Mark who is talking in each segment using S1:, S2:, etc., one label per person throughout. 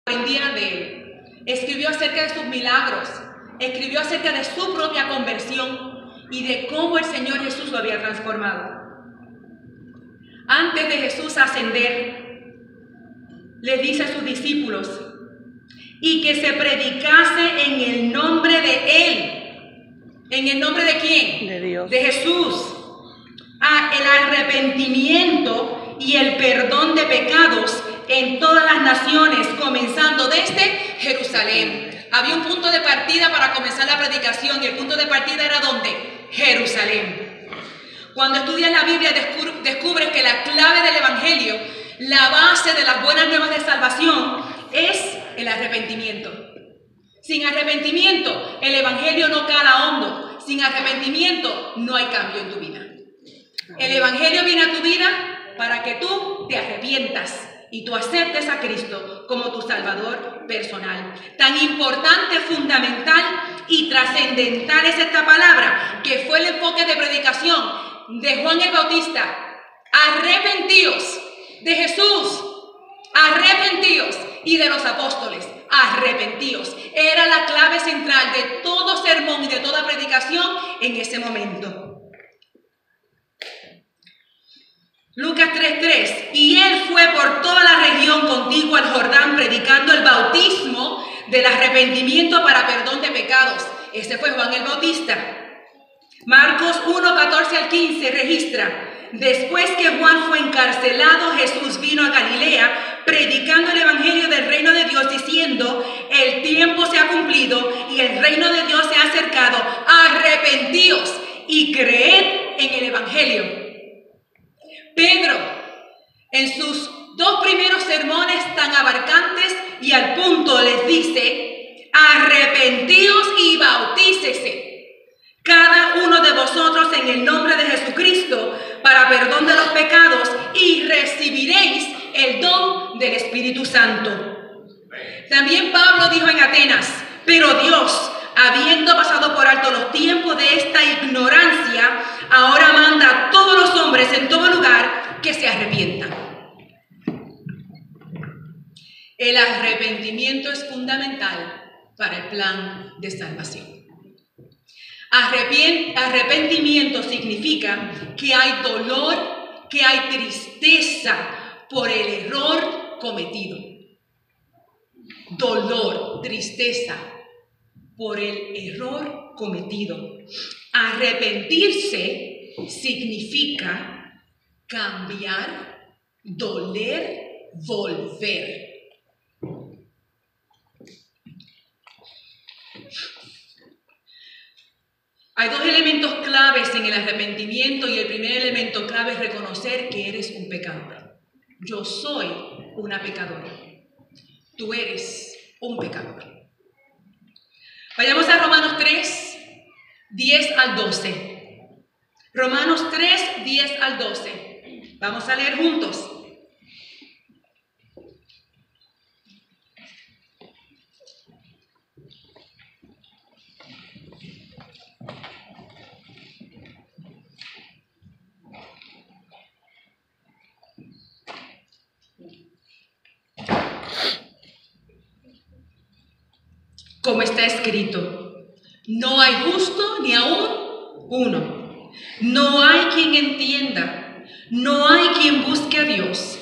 S1: aprendieran de él. Escribió acerca de sus milagros, escribió acerca de su propia conversión y de cómo el Señor Jesús lo había transformado. Antes de Jesús ascender, les dice a sus discípulos, y que se predicase en el nombre de Él. ¿En el nombre de quién?
S2: De Dios.
S1: De Jesús. El arrepentimiento y el perdón de pecados en todas las naciones, comenzando desde Jerusalén. Había un punto de partida para comenzar la predicación y el punto de partida era ¿dónde? Jerusalén. Cuando estudias la Biblia descubres que la clave del Evangelio, la base de las buenas nuevas de salvación es el arrepentimiento. Sin arrepentimiento, el Evangelio no cala hondo. Sin arrepentimiento, no hay cambio en tu vida. El Evangelio viene a tu vida para que tú te arrepientas y tú aceptes a Cristo como tu Salvador personal. Tan importante, fundamental y trascendental es esta palabra, que fue el enfoque de predicación de Juan el Bautista. Arrepentíos. De Jesús, arrepentíos. Y de los apóstoles, arrepentíos. Era la clave central de todo sermón y de toda predicación en ese momento. Lucas 3:3. Y él fue por toda la región contigua al Jordán predicando el bautismo del arrepentimiento para perdón de pecados. Ese fue Juan el Bautista. Marcos 1:14 al 15 registra: después que Juan fue encarcelado, Jesús vino a Galilea predicando el evangelio del reino de Dios, diciendo: el tiempo se ha cumplido y el reino de Dios se ha acercado. Arrepentíos y creed en el evangelio. Pedro, en sus dos primeros sermones tan abarcantes y al punto, les dice: arrepentíos y bautícese cada uno de vosotros en el nombre de Jesucristo para perdón de los pecados y recibiréis el don del Espíritu Santo. También Pablo dijo en Atenas: pero Dios, habiendo pasado por alto los tiempos de esta ignorancia, ahora manda a todos los hombres en todo lugar que se arrepientan. El arrepentimiento es fundamental para el plan de salvación. Arrepentimiento significa que hay dolor, que hay tristeza por el error cometido. Dolor, tristeza por el error cometido. Arrepentirse significa cambiar, doler, volver. Hay dos elementos claves en el arrepentimiento y el primer elemento clave es reconocer que eres un pecador. Yo soy una pecadora. Tú eres un pecador. Vayamos a Romanos 3, 10 al 12. Romanos 3, 10 al 12. Vamos a leer juntos. Como está escrito: no hay justo ni aún uno. No hay quien entienda. No hay quien busque a Dios.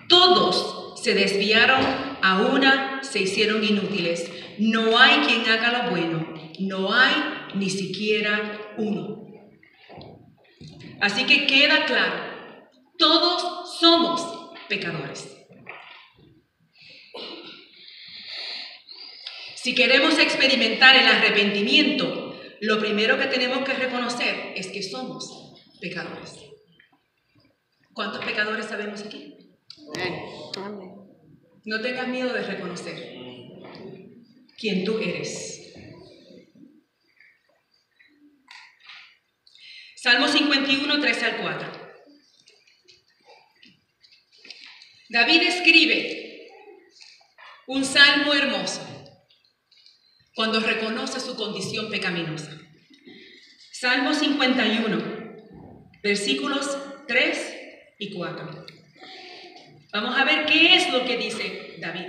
S1: Todos se desviaron, a una se hicieron inútiles. No hay quien haga lo bueno. No hay ni siquiera uno. Así que queda claro: todos somos pecadores. Si queremos experimentar el arrepentimiento, lo primero que tenemos que reconocer es que somos pecadores. ¿Cuántos pecadores sabemos aquí?
S2: Amén.
S1: No tengas miedo de reconocer quién tú eres. Salmo 51, 3 al 4. David escribe un salmo hermoso cuando reconoce su condición pecaminosa. Salmo 51, versículos 3 y 4. Vamos a ver qué es lo que dice David.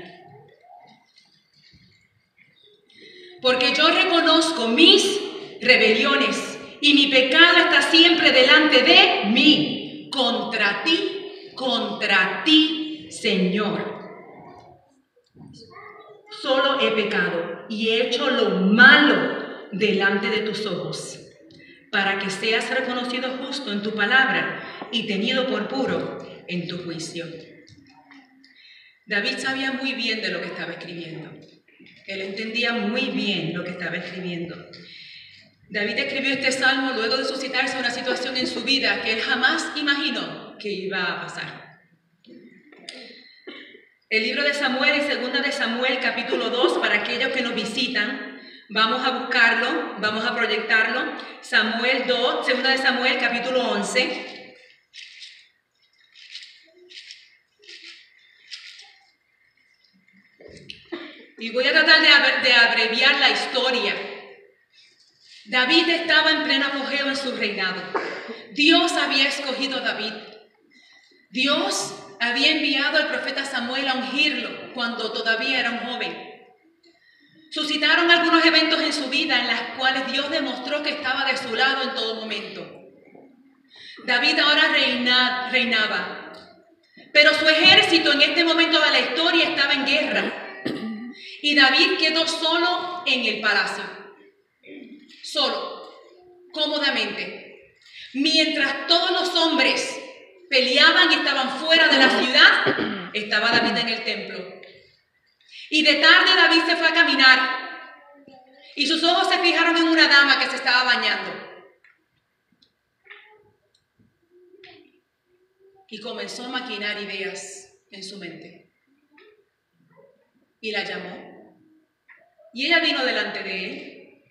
S1: porque yo reconozco mis rebeliones y mi pecado está siempre delante de mí, contra ti, Señor. Solo he pecado y he hecho lo malo delante de tus ojos, para que seas reconocido justo en tu palabra y tenido por puro en tu juicio. David sabía muy bien de lo que estaba escribiendo. Él entendía muy bien lo que estaba escribiendo. David escribió este salmo luego de suscitarse una situación en su vida que él jamás imaginó que iba a pasar. El libro de Samuel y segunda de Samuel, capítulo 2, para aquellos que nos visitan, vamos a buscarlo, vamos a proyectarlo. Samuel 2, segunda de Samuel, capítulo 11. Y voy a tratar de abreviar la historia. David estaba en pleno apogeo en su reinado. Dios había escogido a David. Dios había enviado al profeta Samuel a ungirlo cuando todavía era un joven. Suscitaron algunos eventos en su vida en los cuales Dios demostró que estaba de su lado en todo momento. David ahora reinaba, pero su ejército en este momento de la historia estaba en guerra. Y David quedó solo en el palacio, solo, cómodamente. Mientras todos los hombres peleaban y estaban fuera de la ciudad, estaba David en el templo. Y de tarde David se fue a caminar y sus ojos se fijaron en una dama que se estaba bañando. Y comenzó a maquinar ideas en su mente. Y la llamó. Y ella vino delante de él.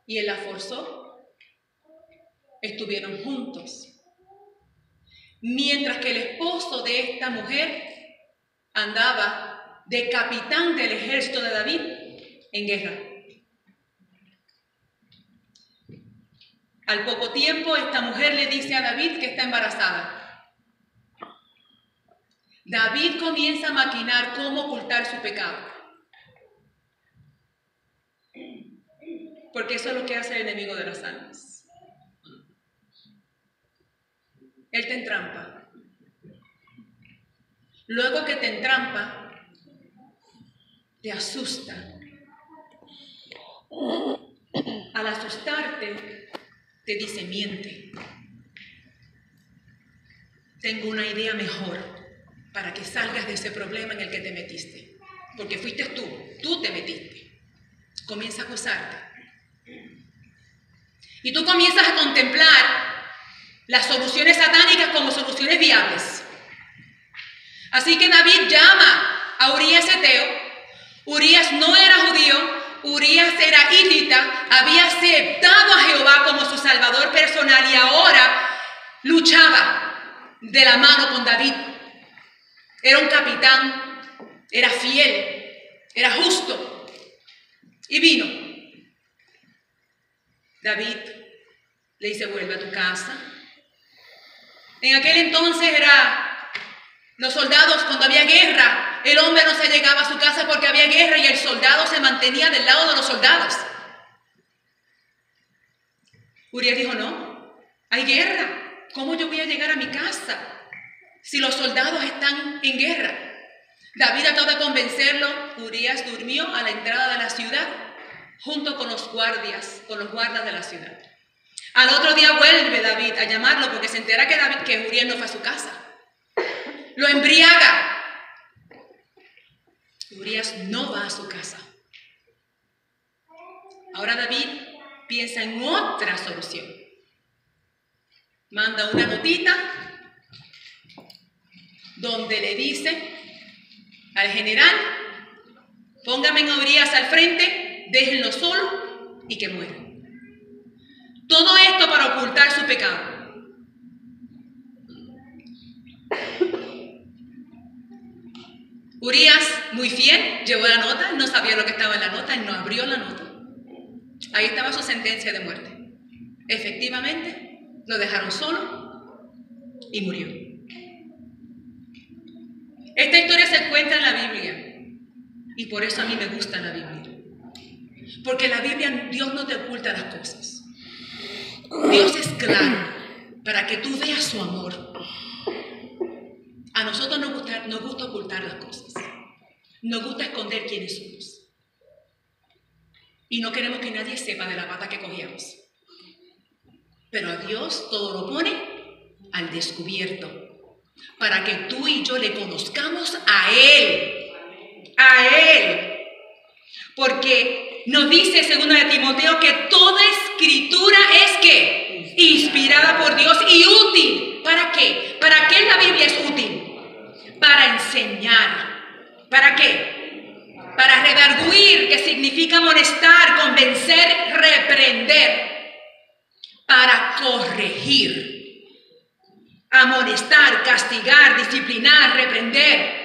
S1: Y él la forzó. Estuvieron juntos. Mientras que el esposo de esta mujer andaba de capitán del ejército de David en guerra. Al poco tiempo, esta mujer le dice a David que está embarazada. David comienza a maquinar cómo ocultar su pecado. Porque eso es lo que hace el enemigo de las almas. Él te entrampa. Luego que te entrampa, te asusta. Al asustarte, te dice miente. Tengo una idea mejor para que salgas de ese problema en el que te metiste. Porque fuiste tú te metiste. Comienza a acusarte. Y tú comienzas a contemplar las soluciones satánicas como soluciones viables. Así que David llama a Urías Eteo. Urías no era judío, Urías era hitita, había aceptado a Jehová como su salvador personal y ahora luchaba de la mano con David. Era un capitán, era fiel, era justo. Y vino. David le dice, vuelve a tu casa. En aquel entonces los soldados, cuando había guerra, el hombre no se llegaba a su casa porque había guerra y el soldado se mantenía del lado de los soldados. Urías dijo, no, hay guerra. ¿Cómo yo voy a llegar a mi casa si los soldados están en guerra? David trató de convencerlo. Urías durmió a la entrada de la ciudad junto con los guardas de la ciudad. Al otro día vuelve David a llamarlo porque se entera que Urías no fue a su casa. Lo embriaga. Urías no va a su casa. Ahora David piensa en otra solución. Manda una notita donde le dice al general, póngame a Urías al frente, déjenlo solo y que muera. Todo esto para ocultar su pecado. Urías, muy fiel, llevó la nota, no sabía lo que estaba en la nota, él no abrió la nota. Ahí estaba su sentencia de muerte. Efectivamente, lo dejaron solo y murió. Esta historia se encuentra en la Biblia y Y por eso a mí me gusta la Biblia. Porque la Biblia, Dios no te oculta las cosas. Dios es claro para que tú veas su amor. A nosotros nos gusta ocultar las cosas. Nos gusta esconder quiénes somos. Y no queremos que nadie sepa de la pata que cogíamos. Pero a Dios todo lo pone al descubierto. Para que tú y yo le conozcamos a Él. A Él. Porque nos dice 2 de Timoteo que toda escritura es ¿qué? Inspirada por Dios y útil. ¿Para qué? ¿Para qué la Biblia es útil? Para enseñar. ¿Para qué? Para redarguir, que significa amonestar, convencer, reprender. Para corregir. Amonestar, castigar, disciplinar, reprender.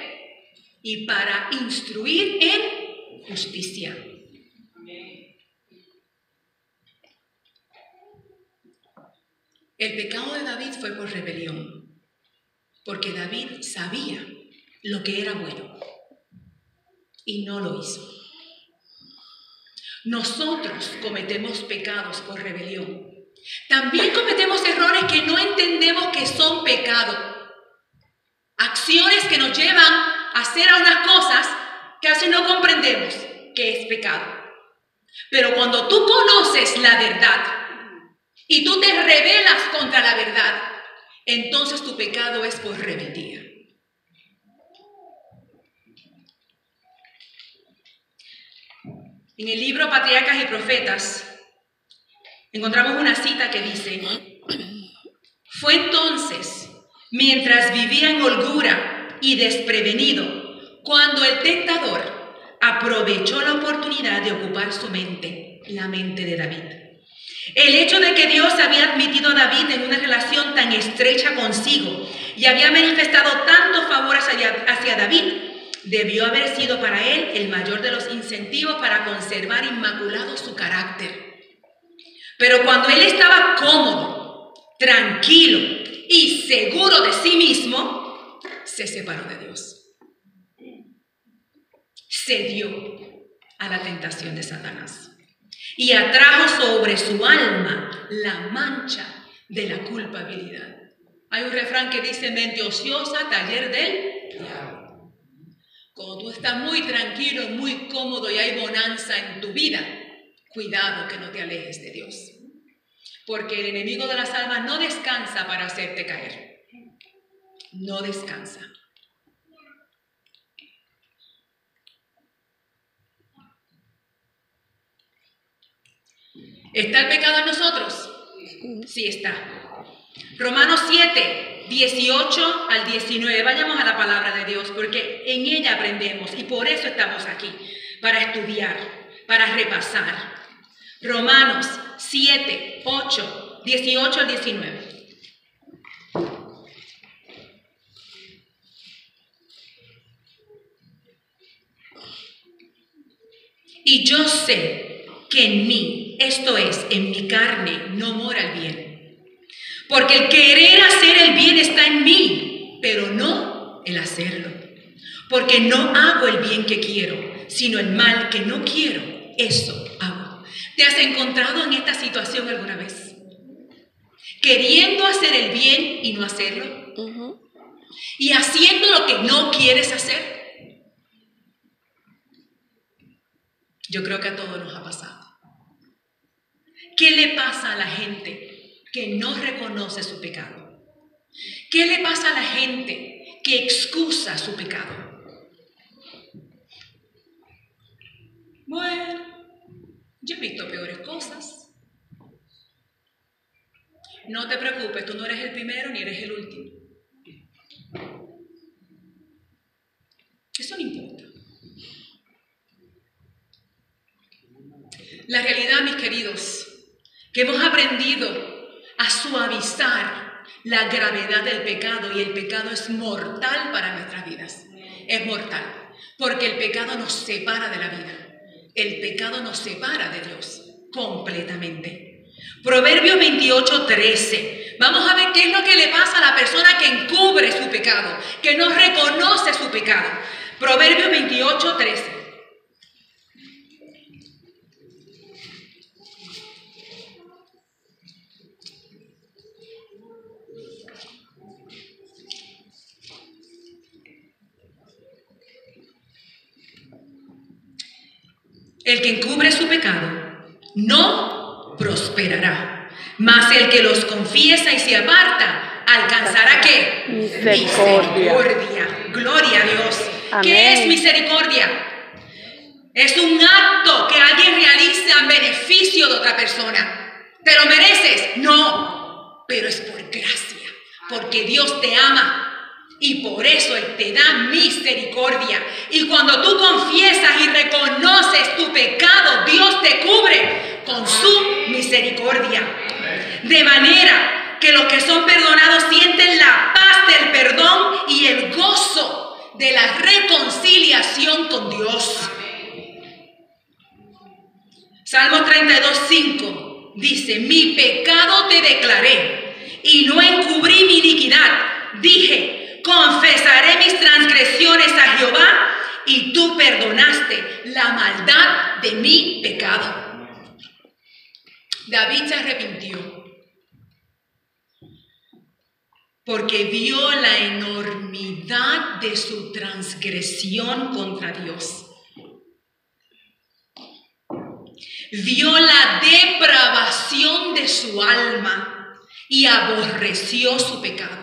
S1: Y para instruir en justicia. El pecado de David fue por rebelión, porque David sabía lo que era bueno y no lo hizo. Nosotros cometemos pecados por rebelión. También cometemos errores que no entendemos que son pecado. Acciones que nos llevan a hacer unas cosas que a veces no comprendemos que es pecado. Pero cuando tú conoces la verdad y tú te rebelas contra la verdad, entonces tu pecado es por rebeldía. En el libro Patriarcas y Profetas encontramos una cita que dice: fue entonces, mientras vivía en holgura y desprevenido, cuando el tentador aprovechó la oportunidad de ocupar su mente, la mente de David. El hecho de que Dios había admitido a David en una relación tan estrecha consigo y había manifestado tanto favor hacia David, debió haber sido para él el mayor de los incentivos para conservar inmaculado su carácter. Pero cuando él estaba cómodo, tranquilo y seguro de sí mismo, se separó de Dios. Cedió a la tentación de Satanás y atrajo sobre su alma la mancha de la culpabilidad. Hay un refrán que dice: mente ociosa, taller del diablo. Cuando tú estás muy tranquilo, muy cómodo y hay bonanza en tu vida, cuidado que no te alejes de Dios. Porque el enemigo de las almas no descansa para hacerte caer. No descansa. ¿Está el pecado en nosotros? Sí está. Romanos 7, 18 al 19. Vayamos a la palabra de Dios, porque en ella aprendemos y por eso estamos aquí, para estudiar, para repasar. Romanos 7, 8, 18 al 19. Y yo sé que en mí, esto es, en mi carne, no mora el bien. Porque el querer hacer el bien está en mí, pero no el hacerlo. Porque no hago el bien que quiero, sino el mal que no quiero, eso hago. ¿Te has encontrado en esta situación alguna vez? Queriendo hacer el bien y no hacerlo. Y haciendo lo que no quieres hacer. Yo creo que a todos nos ha pasado. ¿Qué le pasa a la gente que no reconoce su pecado? ¿Qué le pasa a la gente que excusa su pecado? Bueno, yo he visto peores cosas. No te preocupes, tú no eres el primero ni eres el último. Eso no importa. La realidad, mis queridos, que hemos aprendido a suavizar la gravedad del pecado, y el pecado es mortal para nuestras vidas. Es mortal, porque el pecado nos separa de la vida. El pecado nos separa de Dios completamente. Proverbios 28, 13. Vamos a ver qué es lo que le pasa a la persona que encubre su pecado, que no reconoce su pecado. Proverbios 28, 13. El que encubre su pecado no prosperará, mas el que los confiesa y se aparta alcanzará ¿qué? Misericordia. Gloria a Dios.
S2: Amén.
S1: ¿Qué es misericordia? Es un acto que alguien realiza en beneficio de otra persona. ¿Te lo mereces? No, pero es por gracia, porque Dios te ama. Y por eso Él te da misericordia. Y cuando tú confiesas y reconoces tu pecado, Dios te cubre con su misericordia. De manera que los que son perdonados sienten la paz del perdón y el gozo de la reconciliación con Dios. Salmo 32:5 dice: mi pecado te declaré y no encubrí mi iniquidad. Dije: confesaré mis transgresiones a Jehová, y tú perdonaste la maldad de mi pecado. David se arrepintió porque vio la enormidad de su transgresión contra Dios. Vio la depravación de su alma y aborreció su pecado.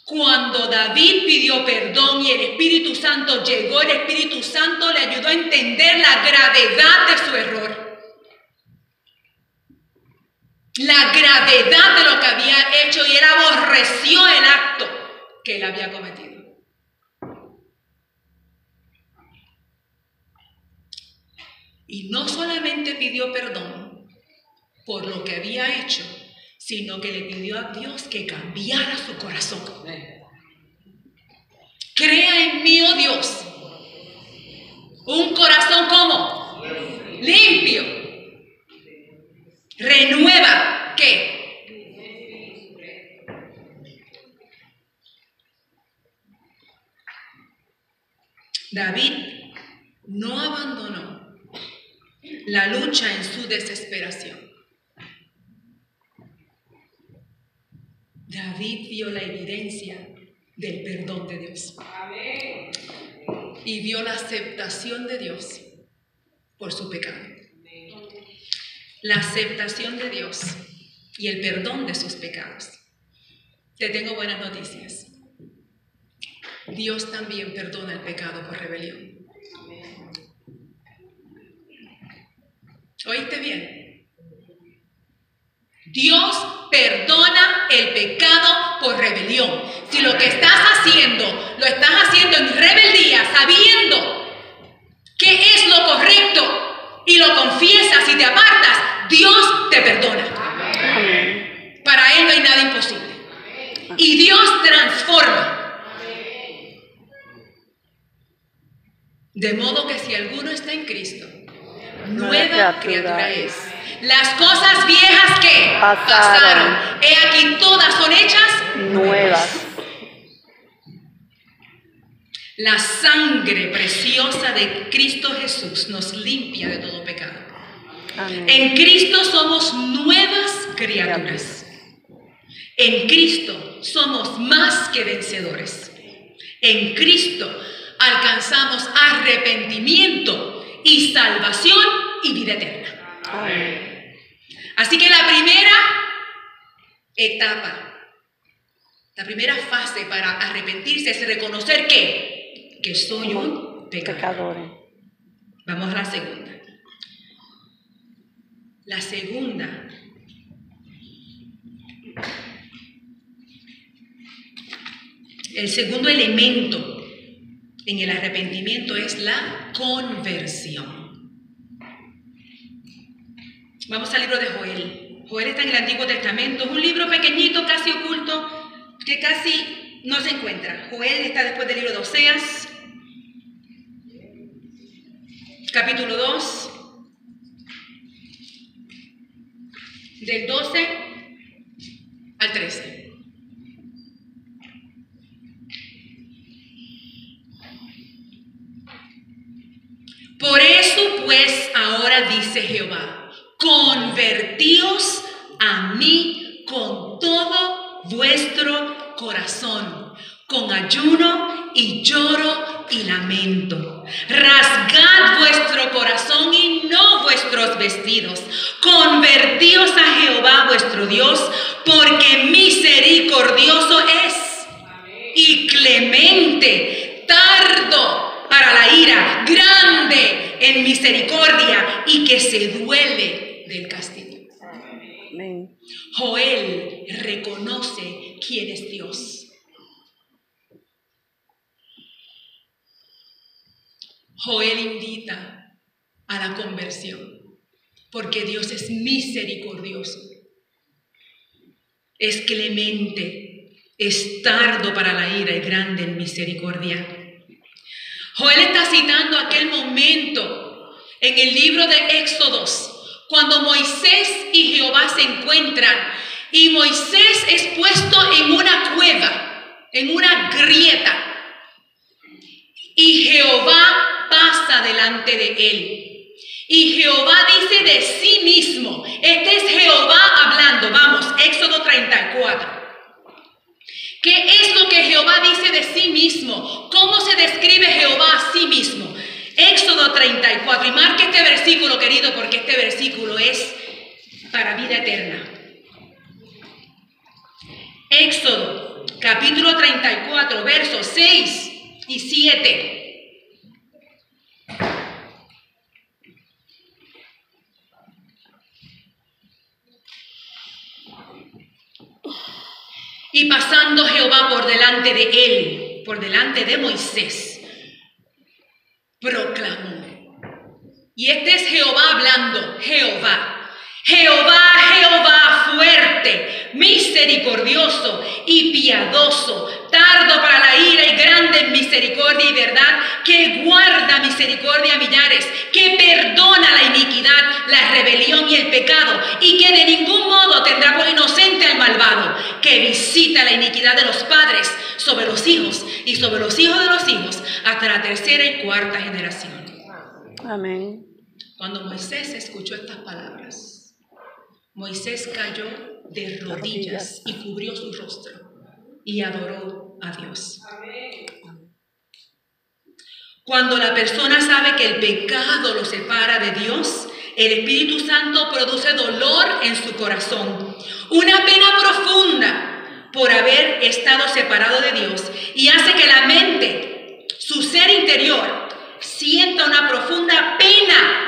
S1: Cuando David pidió perdón y el Espíritu Santo llegó, el Espíritu Santo le ayudó a entender la gravedad de su error. La gravedad de lo que había hecho, y él aborreció el acto que él había cometido. Y no solamente pidió perdón por lo que había hecho, sino que le pidió a Dios que cambiara su corazón. Crea en mí, oh Dios, un corazón ¿cómo? Limpio. Renueva, ¿qué? David no abandonó la lucha en su desesperación. David vio la evidencia del perdón de Dios. Amén. Y vio la aceptación de Dios por su pecado. La aceptación de Dios y el perdón de sus pecados. Te tengo buenas noticias. Dios también perdona el pecado por rebelión. ¿Oíste bien? Dios perdona el pecado por rebelión. Si lo que estás haciendo, lo estás haciendo en rebeldía, sabiendo qué es lo correcto y lo confiesas y te apartas, Dios te perdona. Amén. Para Él no hay nada imposible. Y Dios transforma. De modo que si alguno está en Cristo, nueva criatura es. Las cosas viejas que pasaron, he aquí todas son hechas nuevas. La sangre preciosa de Cristo Jesús nos limpia de todo pecado. Amén. En Cristo somos nuevas criaturas. En Cristo somos más que vencedores. En Cristo alcanzamos arrepentimiento y salvación y vida eterna. Amén. Así que la primera etapa, la primera fase para arrepentirse es reconocer que soy un pecador. Vamos a la segunda. La segunda el segundo elemento en el arrepentimiento es la conversión. Vamos al libro de Joel. Joel está en el Antiguo Testamento. Es un libro pequeñito, casi oculto, que casi no se encuentra. Joel está después del libro de Oseas, capítulo 2, del 12 al 13. Por eso pues ahora dice Jehová: convertíos a mí con todo vuestro corazón, con ayuno y lloro y lamento. Rasgad vuestro corazón y no vuestros vestidos. Convertíos a Jehová vuestro Dios, porque misericordioso es y clemente, tardo para la ira, grande en misericordia y que se duele del castigo.
S2: Amén.
S1: Joel reconoce quién es Dios. Joel invita a la conversión, porque Dios es misericordioso, es clemente, es tardo para la ira y grande en misericordia. Joel está citando aquel momento en el libro de Éxodos, cuando Moisés y Jehová se encuentran y Moisés es puesto en una cueva, en una grieta, y Jehová pasa delante de él. Y Jehová dice de sí mismo, este es Jehová hablando, vamos, Éxodo 34. ¿Qué es lo que Jehová dice de sí mismo? ¿Cómo se describe Jehová a sí mismo? Éxodo 34, y marque este versículo, querido, porque este versículo es para vida eterna. Éxodo, capítulo 34, versos 6 y 7. Y pasando Jehová por delante de él, por delante de Moisés, proclamó. Y este es Jehová hablando, Jehová. Jehová, Jehová fuerte, misericordioso y piadoso, tardo para la ira y grande en misericordia y verdad, que guarda misericordia a millares, que perdona la iniquidad, la rebelión y el pecado, y que de ningún modo tendrá por inocente al malvado, que visita la iniquidad de los padres sobre los hijos y sobre los hijos de los hijos hasta la tercera y cuarta generación.
S2: Amén.
S1: Cuando Moisés escuchó estas palabras, Moisés cayó de rodillas y cubrió su rostro y adoró a Dios. Cuando la persona sabe que el pecado lo separa de Dios, el Espíritu Santo produce dolor en su corazón, una pena profunda por haber estado separado de Dios, y hace que la mente, su ser interior, sienta una profunda pena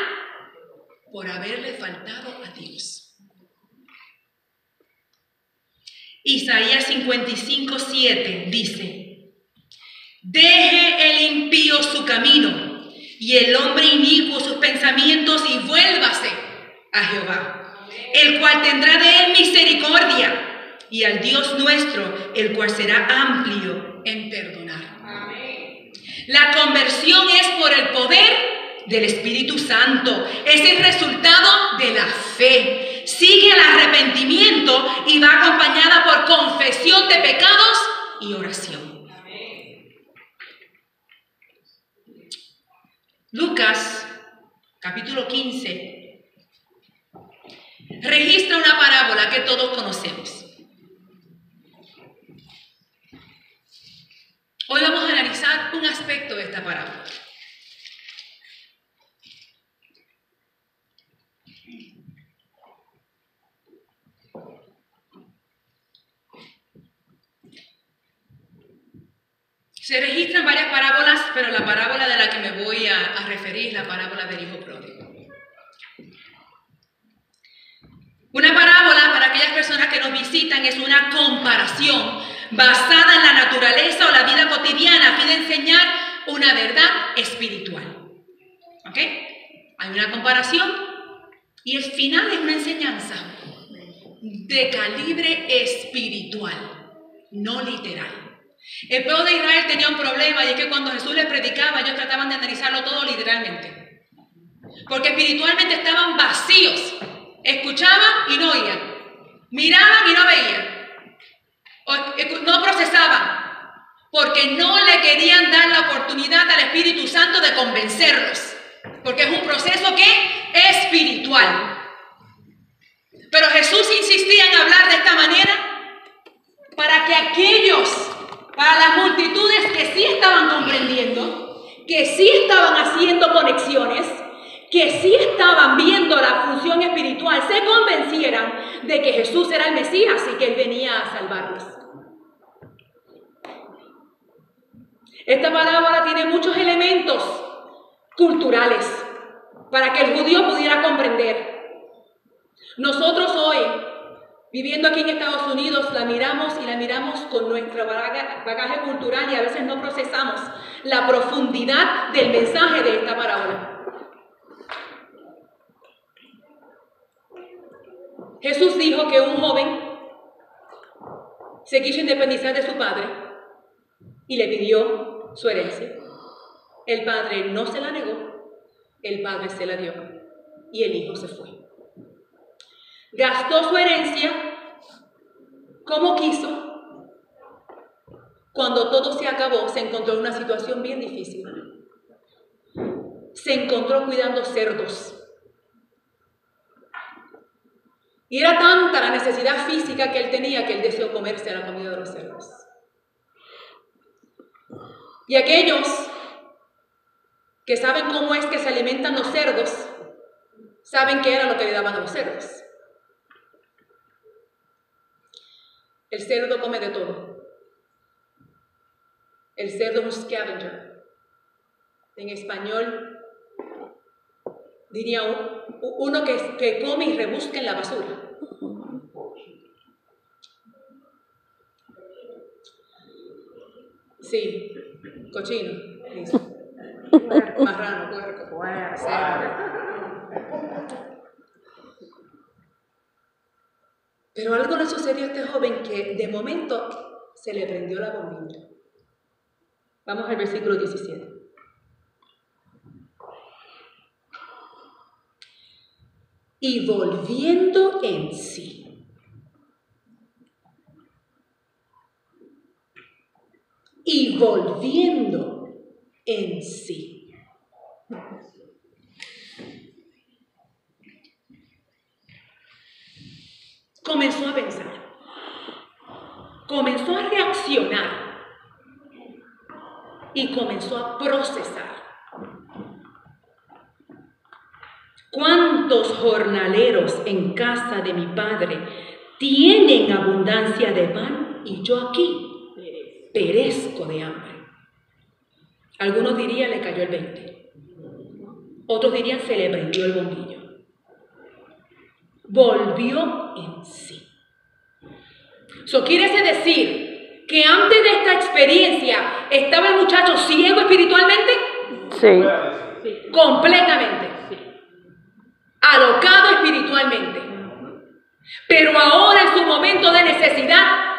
S1: por haberle faltado a Dios. Isaías 55:7 dice: deje el impío su camino y el hombre inicuo sus pensamientos y vuélvase a Jehová, el cual tendrá de él misericordia, y al Dios nuestro, el cual será amplio en perdonar. La conversión es por el poder del Espíritu Santo, es el resultado de la fe. Sigue el arrepentimiento y va acompañada por confesión de pecados y oración. Lucas, capítulo 15, registra una parábola que todos conocemos. Hoy vamos a analizar un aspecto de esta parábola. Se registran varias parábolas, pero la parábola de la que me voy a referir es la parábola del hijo pródigo. Una parábola, para aquellas personas que nos visitan, es una comparación basada en la naturaleza o la vida cotidiana a fin de enseñar una verdad espiritual. ¿Ok? Hay una comparación y el final es una enseñanza de calibre espiritual, no literal. El pueblo de Israel tenía un problema, y es que cuando Jesús les predicaba, ellos trataban de analizarlo todo literalmente, porque espiritualmente estaban vacíos. Escuchaban y no oían, miraban y no veían, no procesaban, porque no le querían dar la oportunidad al Espíritu Santo de convencerlos, porque es un proceso que es espiritual. Pero Jesús insistía en hablar de esta manera para que aquellos, para las multitudes que sí estaban comprendiendo, que sí estaban haciendo conexiones, que sí estaban viendo la función espiritual, se convencieran de que Jesús era el Mesías y que Él venía a salvarlos. Esta parábola tiene muchos elementos culturales para que el judío pudiera comprender. Nosotros hoy, viviendo aquí en Estados Unidos, la miramos con nuestro bagaje cultural y a veces no procesamos la profundidad del mensaje de esta parábola. Jesús dijo que un joven se quiso independizar de su padre y le pidió su herencia. El padre no se la negó, el padre se la dio y el hijo se fue. Gastó su herencia como quiso. Cuando todo se acabó, se encontró en una situación bien difícil. Se encontró cuidando cerdos. Y era tanta la necesidad física que él tenía que él deseó comerse la comida de los cerdos. Y aquellos que saben cómo es que se alimentan los cerdos, saben qué era lo que le daban a los cerdos. El cerdo come de todo. El cerdo es un scavenger. En español diría uno que come y rebusca en la basura. Sí, cochino, dice. Marrano, puerco, Pero algo le sucedió a este joven que de momento se le prendió la bombilla. Vamos al versículo 17. Y volviendo en sí. Y volviendo en sí. Comenzó a pensar. Comenzó a reaccionar. Y comenzó a procesar. ¿Cuántos jornaleros en casa de mi padre tienen abundancia de pan y yo aquí perezco de hambre? Algunos dirían le cayó el 20. Otros dirían se le prendió el bombillo. Volvió en sí. Eso quiere decir que antes de esta experiencia estaba el muchacho ciego espiritualmente.
S2: Sí.
S1: Completamente. Alocado espiritualmente. Pero ahora en su momento de necesidad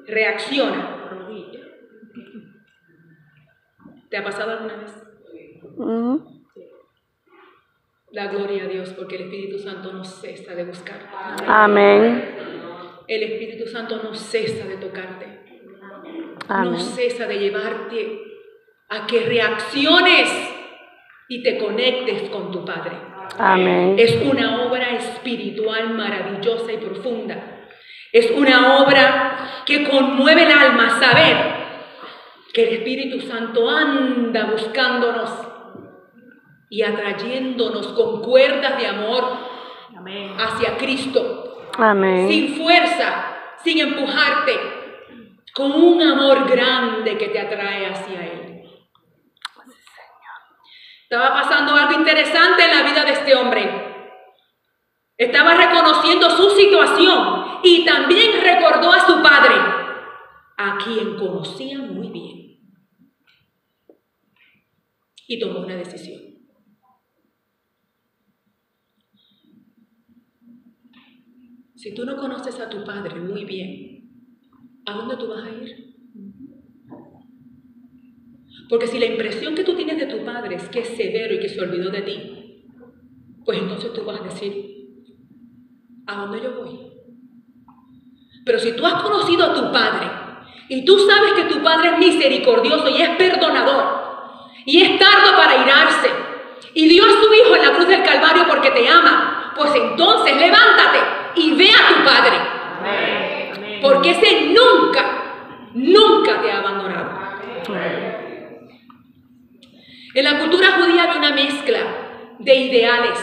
S1: reacciona. ¿Te ha pasado alguna vez? La gloria a Dios, porque el Espíritu Santo no cesa de buscarte.
S2: Amén.
S1: El Espíritu Santo no cesa de tocarte.
S2: Amén.
S1: No cesa de llevarte a que reacciones y te conectes con tu Padre.
S2: Amén.
S1: Es una obra espiritual maravillosa y profunda. Es una obra que conmueve el alma saber que el Espíritu Santo anda buscándonos y atrayéndonos con cuerdas de amor hacia Cristo.
S2: Amén.
S1: Sin fuerza, sin empujarte, con un amor grande que te atrae hacia Él. Estaba pasando algo interesante en la vida de este hombre. Estaba reconociendo su situación y también recordó a su padre, a quien conocía muy bien. Y tomó una decisión. Si tú no conoces a tu padre muy bien, ¿a dónde tú vas a ir? Porque si la impresión que tú tienes de tu padre es que es severo y que se olvidó de ti, pues entonces tú vas a decir, ¿a dónde yo voy? Pero si tú has conocido a tu padre y tú sabes que tu padre es misericordioso y es perdonador y es tardo para irarse y dio a su hijo en la cruz del Calvario porque te ama, pues entonces levántate y ve a tu padre. Amén. Porque ese nunca te ha abandonado. Amén. En la cultura judía había una mezcla de ideales.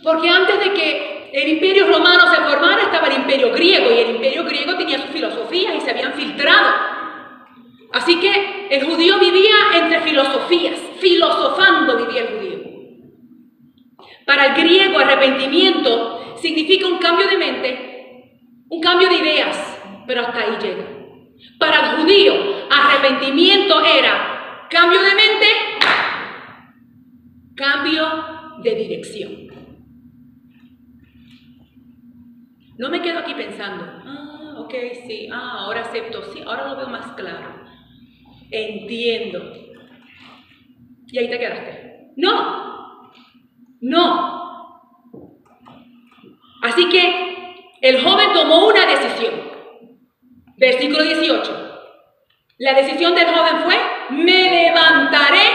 S1: Porque antes de que el imperio romano se formara estaba el imperio griego, y el imperio griego tenía sus filosofías y se habían filtrado. Así que el judío vivía entre filosofías, filosofando vivía el judío. Para el griego, arrepentimiento significa un cambio de mente, un cambio de ideas, pero hasta ahí llega. Para el judío, arrepentimiento era cambio de mente, cambio de dirección. No me quedo aquí pensando, ok, sí, ahora acepto, sí, ahora lo veo más claro. Entiendo. Y ahí te quedaste. No. Así que el joven tomó una decisión. Versículo 18. La decisión del joven fue: me levantaré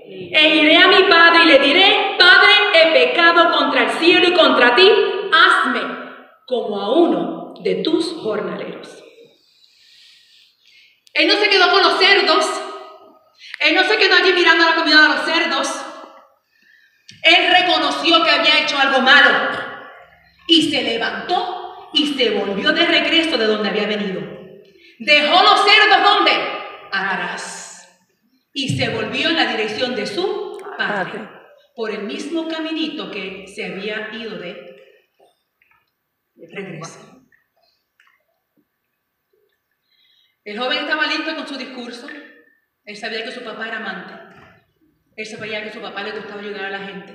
S1: e iré a mi padre y le diré: Padre, he pecado contra el cielo y contra ti, hazme como a uno de tus jornaleros. Él no se quedó con los cerdos. Él no se quedó allí mirando la comida de los cerdos. Él reconoció que había hecho algo malo y se levantó y se volvió de regreso de donde había venido. Dejó los cerdos, ¿dónde? Atrás. Y se volvió en la dirección de su padre, por el mismo caminito que se había ido de regreso. El joven estaba listo con su discurso. Él sabía que su papá era amante. Él sabía que su papá le gustaba ayudar a la gente.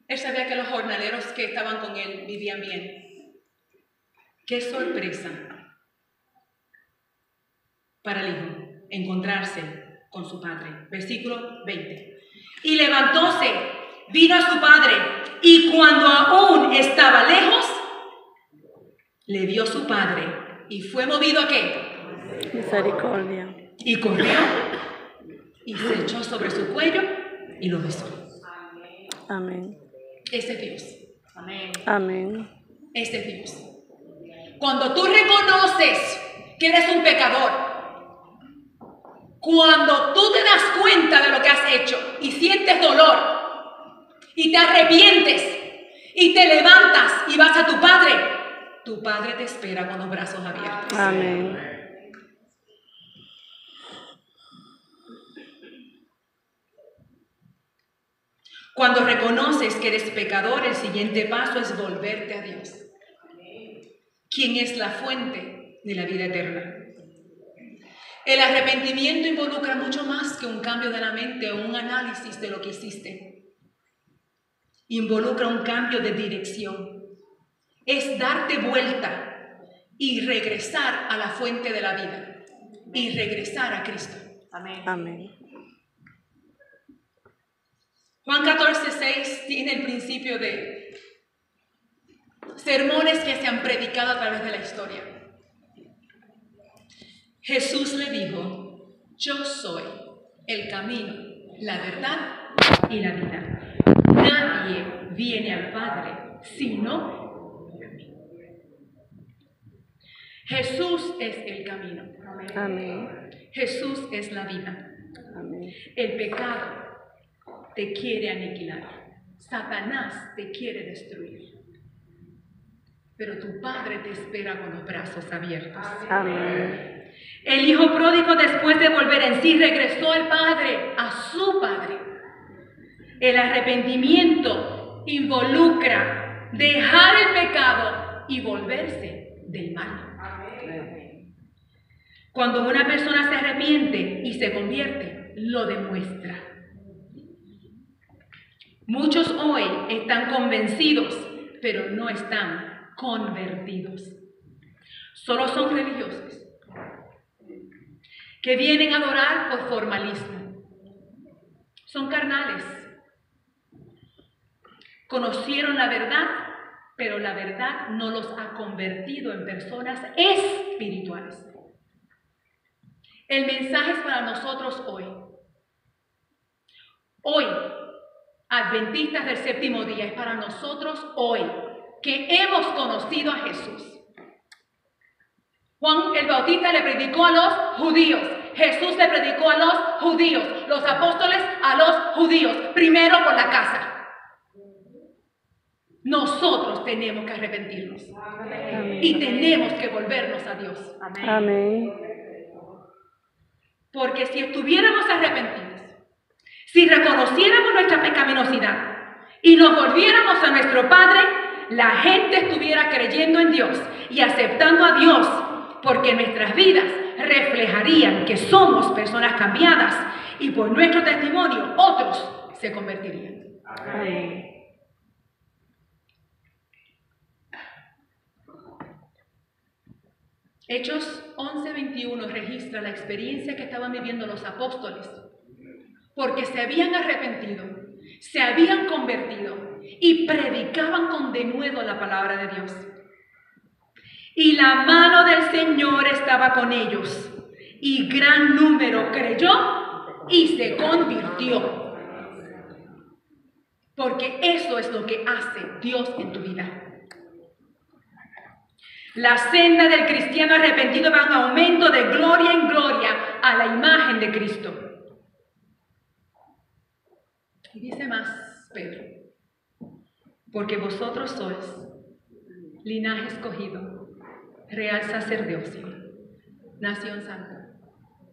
S1: Él sabía que los jornaleros que estaban con él vivían bien. ¡Qué sorpresa para el hijo encontrarse con su padre! Versículo 20. Y levantóse, vino a su padre, y cuando aún estaba lejos, le vio su padre, y fue movido ¿a qué?
S2: Misericordia.
S1: Y corrió, y se echó sobre su cuello, y lo besó.
S2: Amén.
S1: Ese es Dios.
S2: Amén. Amén.
S1: Ese es Dios. Cuando tú reconoces que eres un pecador, cuando tú te das cuenta de lo que has hecho y sientes dolor y te arrepientes y te levantas y vas a tu Padre te espera con los brazos abiertos.
S2: Amén.
S1: Cuando reconoces que eres pecador, el siguiente paso es volverte a Dios, quien es la fuente de la vida eterna. El arrepentimiento involucra mucho más que un cambio de la mente o un análisis de lo que hiciste. Involucra un cambio de dirección. Es darte vuelta y regresar a la fuente de la vida y regresar a Cristo. Amén.
S2: Amén.
S1: Juan 14:6 tiene el principio de sermones que se han predicado a través de la historia. Jesús le dijo: yo soy el camino, la verdad y la vida. Nadie viene al Padre sino por mí. Jesús es el camino.
S2: Amén.
S1: Jesús es la vida.
S2: Amén.
S1: El pecado te quiere aniquilar. Satanás te quiere destruir. Pero tu Padre te espera con los brazos abiertos.
S2: Amén.
S1: El hijo pródigo, después de volver en sí, regresó al Padre, a su Padre. El arrepentimiento involucra dejar el pecado y volverse del mal. Cuando una persona se arrepiente y se convierte, lo demuestra. Muchos hoy están convencidos, pero no están convertidos. Solo son religiosos que vienen a adorar por formalismo. Son carnales. Conocieron la verdad, pero la verdad no los ha convertido en personas espirituales. El mensaje es para nosotros hoy. Hoy, adventistas del séptimo día, es para nosotros hoy, que hemos conocido a Jesús. Juan el Bautista le predicó a los judíos. Jesús le predicó a los judíos, los apóstoles a los judíos, primero por la casa. Nosotros tenemos que arrepentirnos.
S2: Amén.
S1: Y tenemos que volvernos a Dios.
S2: Amén.
S1: Porque si estuviéramos arrepentidos, si reconociéramos nuestra pecaminosidad y nos volviéramos a nuestro Padre, la gente estuviera creyendo en Dios y aceptando a Dios, porque nuestras vidas reflejarían que somos personas cambiadas y por nuestro testimonio otros se convertirían.
S2: Amén.
S1: Hechos 11:21 registra la experiencia que estaban viviendo los apóstoles, porque se habían arrepentido, se habían convertido y predicaban con denuedo la palabra de Dios. Y la mano del Señor estaba con ellos, y gran número creyó y se convirtió. Porque eso es lo que hace Dios en tu vida. La senda del cristiano arrepentido va en aumento de gloria en gloria a la imagen de Cristo. Y dice más Pedro, porque vosotros sois linaje escogido, real sacerdocio, nación santa,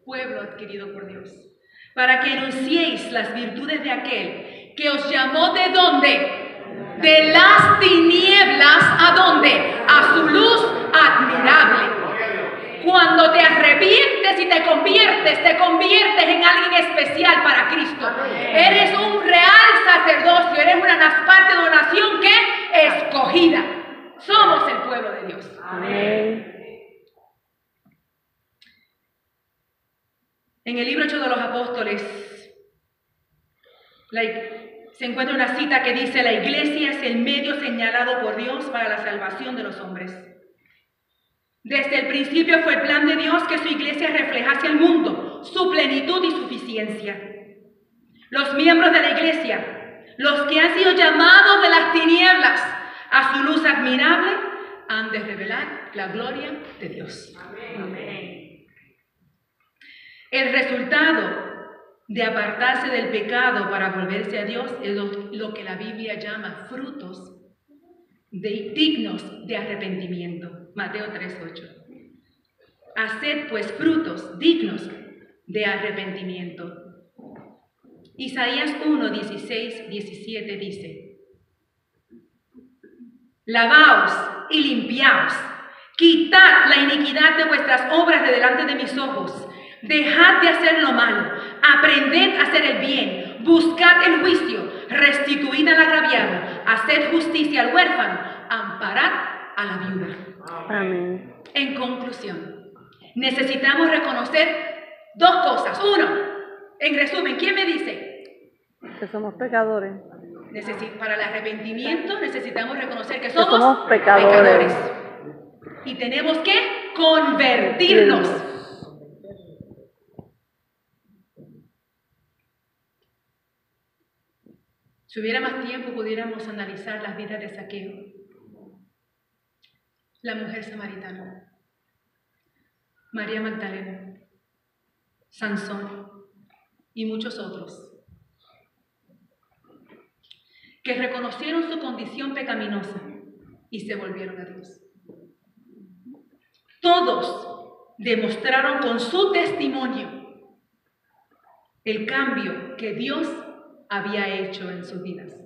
S1: pueblo adquirido por Dios, para que anunciéis las virtudes de aquel que os llamó ¿de dónde? De las tinieblas, ¿a dónde? A su luz admirable. Cuando te arrepientes y te conviertes en alguien especial para Cristo. Eres un real sacerdocio, eres una parte de una nación que escogida. Somos el pueblo de Dios.
S2: Amén.
S1: En el libro Hechos de los Apóstoles se encuentra una cita que dice: la iglesia es el medio señalado por Dios para la salvación de los hombres. Desde el principio fue el plan de Dios que su iglesia reflejase al mundo su plenitud y suficiencia. Los miembros de la iglesia, los que han sido llamados de las tinieblas a su luz admirable, han de revelar la gloria de Dios. Amén. El resultado de apartarse del pecado para volverse a Dios es lo que la Biblia llama frutos dignos de arrepentimiento. Mateo 3:8. Haced pues frutos dignos de arrepentimiento. Isaías 1:16-17 dice: lavaos y limpiaos, quitad la iniquidad de vuestras obras de delante de mis ojos. Dejad de hacer lo malo, aprended a hacer el bien, buscad el juicio, restituid al agraviado, haced justicia al huérfano, amparad a la viuda.
S2: Amén.
S1: En conclusión, necesitamos reconocer dos cosas. Uno, en resumen, ¿quién me dice?
S2: Que somos pecadores.
S1: Para el arrepentimiento necesitamos reconocer que somos,
S2: somos pecadores.
S1: Y tenemos que convertirnos. Si hubiera más tiempo, pudiéramos analizar las vidas de Zaqueo, la mujer samaritana, María Magdalena, Sansón y muchos otros, que reconocieron su condición pecaminosa y se volvieron a Dios. Todos demostraron con su testimonio el cambio que Dios había hecho en sus vidas.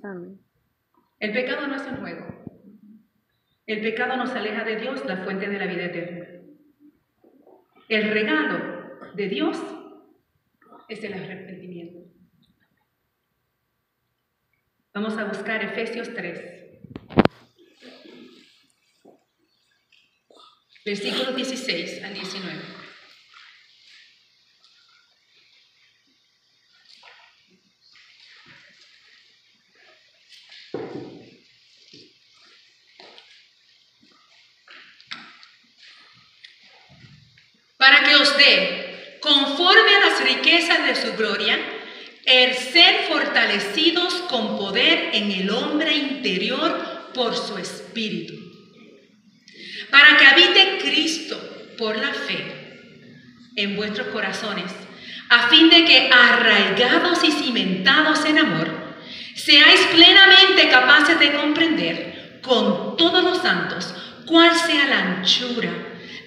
S2: Amén.
S1: El pecado no es un juego. El pecado nos aleja de Dios, la fuente de la vida eterna. El regalo de Dios es el arrepentimiento. Vamos a buscar Efesios 3, versículos 16 al 19. Para que os dé, conforme a las riquezas de su gloria, el ser fortalecidos con poder en el hombre interior por su espíritu, para que habite Cristo por la fe en vuestros corazones, a fin de que, arraigados y cimentados en amor, seáis plenamente capaces de comprender con todos los santos cuál sea la anchura,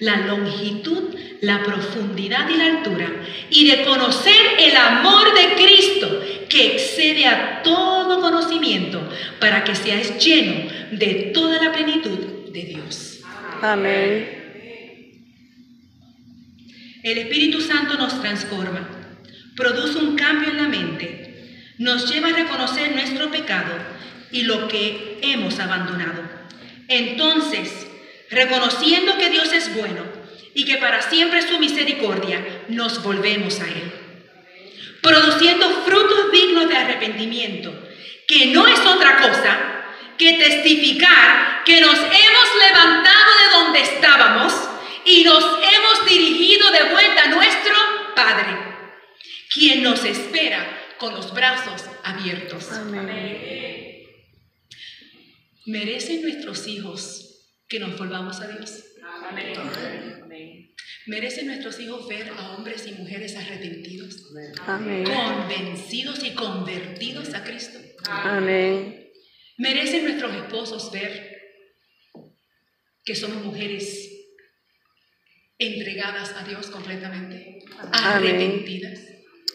S1: la longitud, la profundidad y la altura, y de conocer el amor de Cristo, que excede a todo conocimiento, para que seáis llenos de toda la plenitud de Dios.
S2: Amén.
S1: El Espíritu Santo nos transforma, produce un cambio en la mente, nos lleva a reconocer nuestro pecado y lo que hemos abandonado. Entonces, reconociendo que Dios es bueno y que para siempre es su misericordia, nos volvemos a Él, produciendo frutos dignos de arrepentimiento, que no es otra cosa que testificar que nos hemos levantado de donde estábamos y nos hemos dirigido de vuelta a nuestro Padre, quien nos espera con los brazos abiertos.
S2: Amén.
S1: ¿Merecen nuestros hijos que nos volvamos a Dios?
S3: Amén.
S1: ¿Merecen nuestros hijos ver a hombres y mujeres arrepentidos,
S2: Amén.
S1: convencidos y convertidos a Cristo?
S2: Amén.
S1: ¿Merecen nuestros esposos ver que somos mujeres entregadas a Dios completamente, arrepentidas?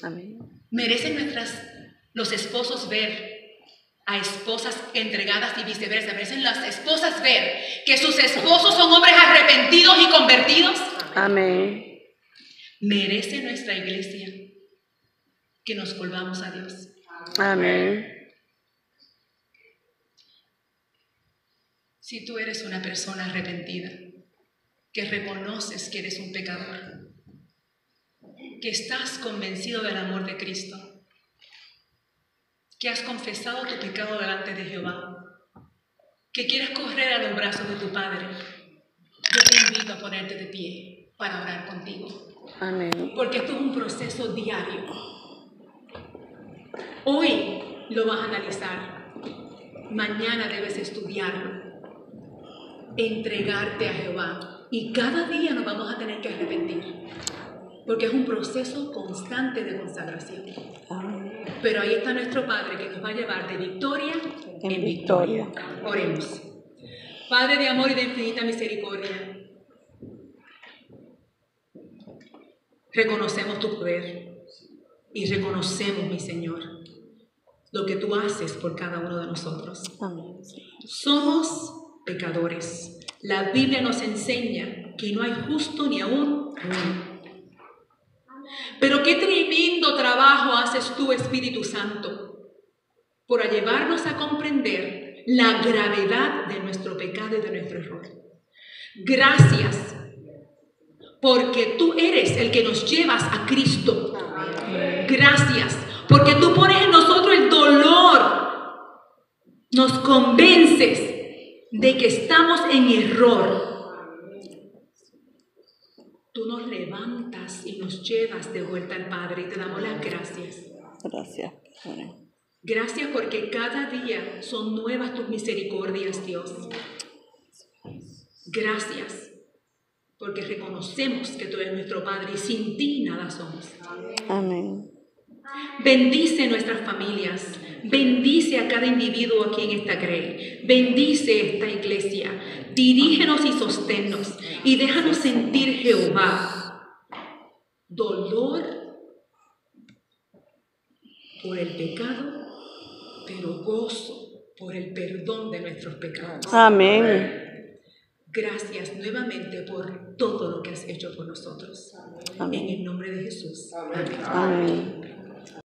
S2: Amén.
S1: ¿Merecen los esposos ver a esposas entregadas y viceversa? ¿Merecen las esposas ver que sus esposos son hombres arrepentidos y convertidos?
S2: Amén.
S1: ¿Merece nuestra iglesia que nos volvamos a Dios?
S2: Amén.
S1: Si tú eres una persona arrepentida, que reconoces que eres un pecador, que estás convencido del amor de Cristo, que has confesado tu pecado delante de Jehová, que quieres correr a los brazos de tu Padre, yo te invito a ponerte de pie para orar contigo.
S2: Amén.
S1: Porque esto es un proceso diario. Hoy lo vas a analizar, mañana debes estudiarlo, entregarte a Jehová, y cada día nos vamos a tener que arrepentir, porque es un proceso constante de consagración.
S2: Amén.
S1: Pero ahí está nuestro Padre, que nos va a llevar de victoria en
S2: victoria.
S1: victoria. Oremos. Padre de amor y de infinita misericordia, reconocemos tu poder y reconocemos, mi Señor, lo que tú haces por cada uno de nosotros.
S2: Amén.
S1: Somos pecadores. La Biblia nos enseña que no hay justo ni aún uno. Pero qué tremendo trabajo haces tú, Espíritu Santo, por llevarnos a comprender la gravedad de nuestro pecado y de nuestro error. Gracias, porque tú eres el que nos llevas a Cristo. Gracias, porque tú pones en nosotros el dolor, nos convences de que estamos en error. Tú nos levantas y nos llevas de vuelta al Padre, y te damos las gracias.
S2: Gracias, Padre.
S1: Gracias porque cada día son nuevas tus misericordias, Dios. Gracias porque reconocemos que tú eres nuestro Padre y sin ti nada somos.
S2: Amén.
S1: Bendice nuestras familias, bendice a cada individuo aquí en esta grey, bendice esta iglesia, dirígenos y sosténnos y déjanos sentir, Jehová, dolor por el pecado, pero gozo por el perdón de nuestros pecados.
S2: Amén.
S1: Gracias nuevamente por todo lo que has hecho por nosotros.
S2: Amén.
S1: En el nombre de Jesús. Amén.
S2: Amén.